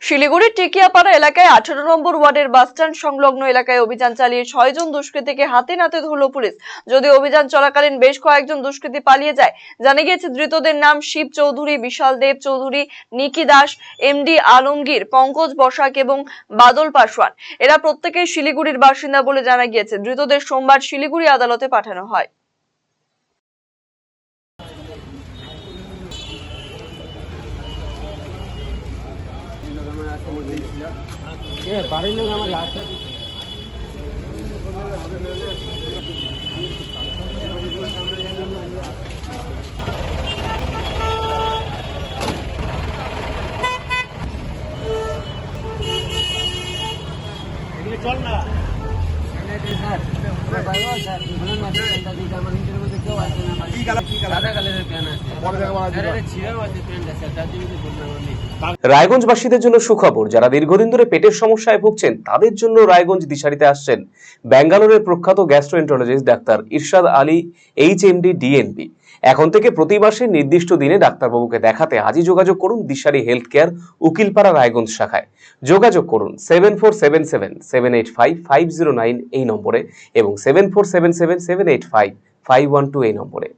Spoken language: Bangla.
শিলিগুড়ির টিকিয়াপাড়া এলাকায় 18 নম্বর ওয়ার্ডের বাসস্ট্যান্ড সংলগ্ন এলাকায় অভিযান চালিয়ে 6 জন দুষ্কৃতীকে হাতে নাতে ধরল পুলিশ। যদিও অভিযান চলাকালীন বেশ কয়েকজন দুষ্কৃতী পালিয়ে যায়। জানা গিয়েছে ধৃতদের নাম শিব চৌধুরী, বিশাল দেব চৌধুরী, নিকি দাস, এমডি আলমগীর, পঙ্কজ বসাক এবং বাদল পাসওয়ান। এরা প্রত্যেকেই শিলিগুড়ির বাসিন্দা বলে জানা গিয়েছে। ধৃতদের সোমবার শিলিগুড়ি আদালতে পাঠানো হয়। বাড়ির লোক আমার আছে চল না রায়গঞ্জবাসীদের জন্য সুখবর। যারা দীর্ঘদিন ধরে পেটের সমস্যায় ভুগছেন তাদের জন্য রায়গঞ্জ দিশারিতে আসছেন ব্যাঙ্গালোরের প্রখ্যাত গ্যাস্ট্রোএন্টারোলজিস্ট ডাক্তার ইরশাদ আলী, এইচএমডি, ডিএনবি। এখন থেকে প্রতি মাসে নির্দিষ্ট দিনে ডাক্তারবাবুকে দেখাতে আজই যোগাযোগ করুন দিশারি হেলথ কেয়ার, উকিলপাড়া, রায়গঞ্জ শাখায়। যোগাযোগ করুন 7477785509 এই নম্বরে এবং 7477785512 এই নম্বরে।